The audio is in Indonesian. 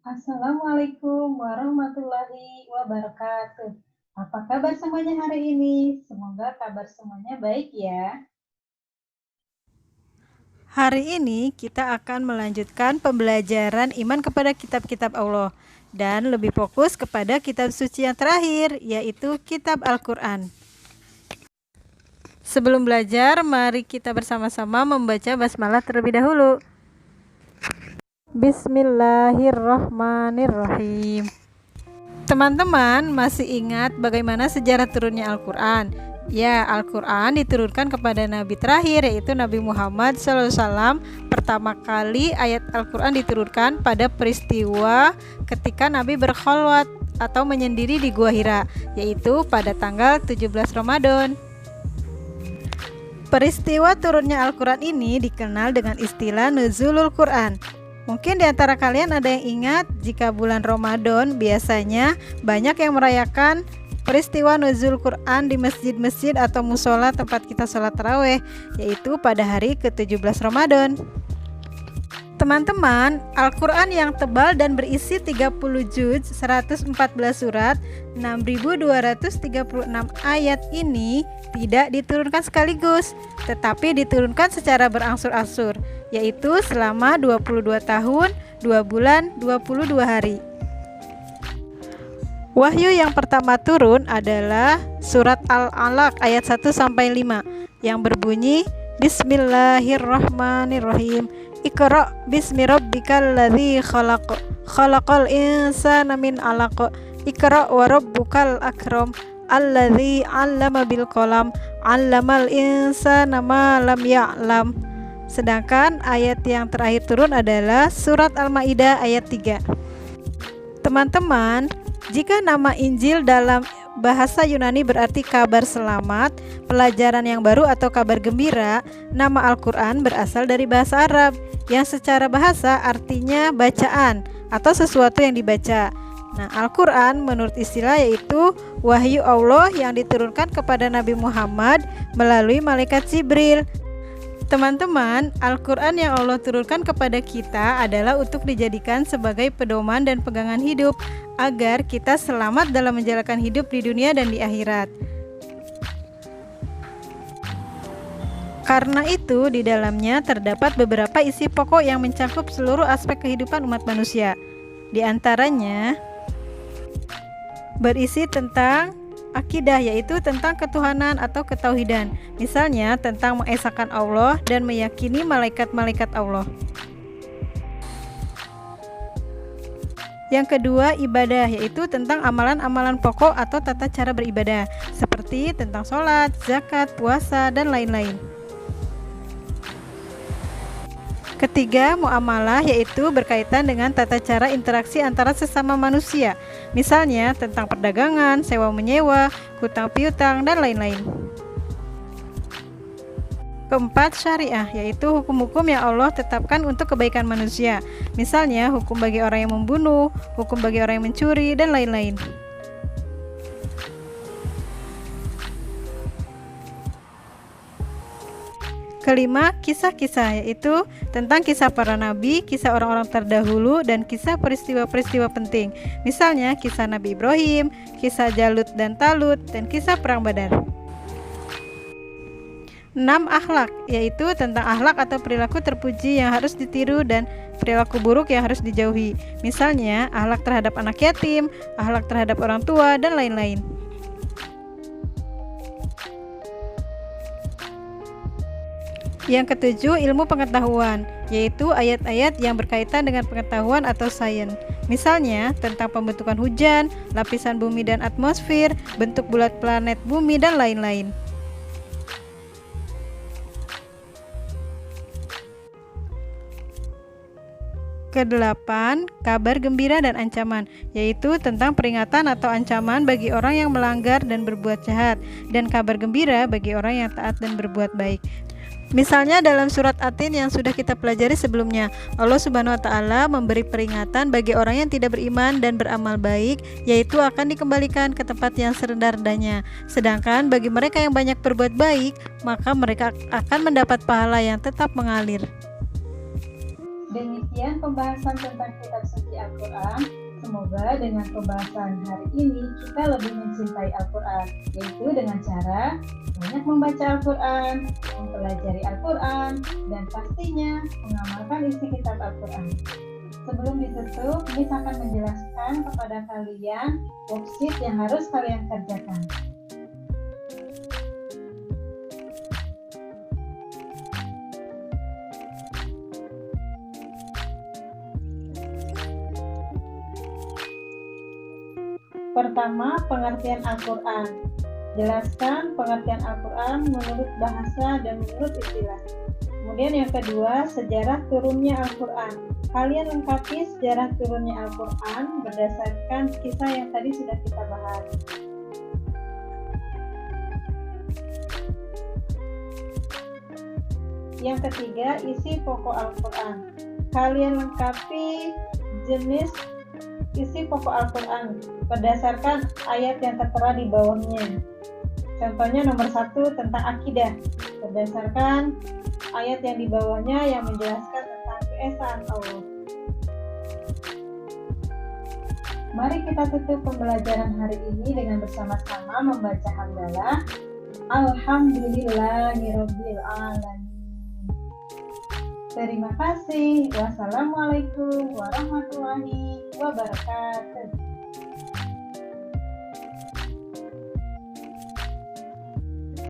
Assalamualaikum warahmatullahi wabarakatuh. Apa kabar semuanya hari ini? Semoga kabar semuanya baik ya. Hari ini kita akan melanjutkan pembelajaran iman kepada kitab-kitab Allah dan lebih fokus kepada kitab suci yang terakhir, yaitu kitab Al-Quran. Sebelum belajar, mari kita bersama-sama membaca basmalah terlebih dahulu. Bismillahirrahmanirrahim. Teman-teman masih ingat bagaimana sejarah turunnya Al-Quran? Ya, Al-Quran diturunkan kepada Nabi terakhir, yaitu Nabi Muhammad SAW. Pertama kali ayat Al-Quran diturunkan pada peristiwa ketika Nabi berkholwat atau menyendiri di Gua Hira, yaitu pada tanggal 17 Ramadan. Peristiwa turunnya Al-Quran ini dikenal dengan istilah Nuzulul Quran. Mungkin di antara kalian ada yang ingat jika bulan Ramadan biasanya banyak yang merayakan peristiwa nuzul Quran di masjid-masjid atau musola tempat kita sholat tarawih, yaitu pada hari ke-17 Ramadan. Teman-teman, Al-Quran yang tebal dan berisi 30 juz, 114 surat, 6.236 ayat ini tidak diturunkan sekaligus, tetapi diturunkan secara berangsur-angsur, yaitu selama 22 tahun, 2 bulan, 22 hari. Wahyu yang pertama turun adalah surat Al-Alaq ayat 1-5 yang berbunyi Bismillahirrahmanirrahim. Iqra bismi rabbikal ladzi khalaq. Khalaqal insana min 'alaq. Iqra wa rabbukal akram. Alladzi 'allama bil qalam. 'Allamal insana ma lam ya'lam. Sedangkan ayat yang terakhir turun adalah surat Al-Maidah ayat 3. Teman-teman, jika nama Injil dalam bahasa Yunani berarti kabar selamat, pelajaran yang baru atau kabar gembira, nama Al-Quran berasal dari bahasa Arab yang secara bahasa artinya bacaan atau sesuatu yang dibaca. Nah, Al-Quran menurut istilah yaitu wahyu Allah yang diturunkan kepada Nabi Muhammad melalui malaikat Jibril. Teman-teman, Al-Quran yang Allah turunkan kepada kita adalah untuk dijadikan sebagai pedoman dan pegangan hidup agar kita selamat dalam menjalankan hidup di dunia dan di akhirat. Karena itu, di dalamnya terdapat beberapa isi pokok yang mencakup seluruh aspek kehidupan umat manusia. Di antaranya, berisi tentang akidah, yaitu tentang ketuhanan atau ketauhidan, misalnya tentang mengesahkan Allah dan meyakini malaikat-malaikat Allah. Yang kedua, ibadah, yaitu tentang amalan-amalan pokok atau tata cara beribadah, seperti tentang sholat, zakat, puasa, dan lain-lain. Ketiga, muamalah, yaitu berkaitan dengan tata cara interaksi antara sesama manusia, misalnya tentang perdagangan, sewa-menyewa, hutang-piutang, dan lain-lain. Keempat, syariah, yaitu hukum-hukum yang Allah tetapkan untuk kebaikan manusia, misalnya hukum bagi orang yang membunuh, hukum bagi orang yang mencuri, dan lain-lain. Kelima, kisah-kisah, yaitu tentang kisah para nabi, kisah orang-orang terdahulu, dan kisah peristiwa-peristiwa penting, misalnya kisah Nabi Ibrahim, kisah Jalut dan Talut, dan kisah Perang Badar. 6. Akhlak, yaitu tentang akhlak atau perilaku terpuji yang harus ditiru dan perilaku buruk yang harus dijauhi, misalnya akhlak terhadap anak yatim, akhlak terhadap orang tua, dan lain-lain. Yang ketujuh, ilmu pengetahuan, yaitu ayat-ayat yang berkaitan dengan pengetahuan atau sains, misalnya tentang pembentukan hujan, lapisan bumi dan atmosfer, bentuk bulat planet bumi, dan lain-lain. Kedelapan, kabar gembira dan ancaman, yaitu tentang peringatan atau ancaman bagi orang yang melanggar dan berbuat jahat, dan kabar gembira bagi orang yang taat dan berbuat baik. Misalnya dalam surat At-Tin yang sudah kita pelajari sebelumnya, Allah Subhanahu wa taala memberi peringatan bagi orang yang tidak beriman dan beramal baik, yaitu akan dikembalikan ke tempat yang serendah-rendahnya. Sedangkan bagi mereka yang banyak berbuat baik, maka mereka akan mendapat pahala yang tetap mengalir. Demikian pembahasan tentang kitab suci Al-Quran. Semoga dengan pembahasan hari ini kita lebih mencintai Al-Quran, yaitu dengan cara banyak membaca Al-Quran, mempelajari Al-Quran, dan pastinya mengamalkan isi kitab Al-Quran. Sebelum ditutup, Miss akan menjelaskan kepada kalian worksheet yang harus kalian kerjakan. Pertama, pengertian Al-Quran. Jelaskan pengertian Al-Quran menurut bahasa dan menurut istilah. Kemudian yang kedua, sejarah turunnya Al-Quran. Kalian lengkapi sejarah turunnya Al-Quran berdasarkan kisah yang tadi sudah kita bahas. Yang ketiga, isi pokok Al-Quran. Kalian lengkapi jenis isi pokok Al-Quran berdasarkan ayat yang tertera di bawahnya. Contohnya nomor 1 tentang akidah, berdasarkan ayat yang di bawahnya yang menjelaskan tentang keesaan Allah. Mari kita tutup pembelajaran hari ini dengan bersama-sama membaca hamdalah. Alhamdulillahirabbil alamin. Terima kasih. Wassalamualaikum warahmatullahi wabarakatuh.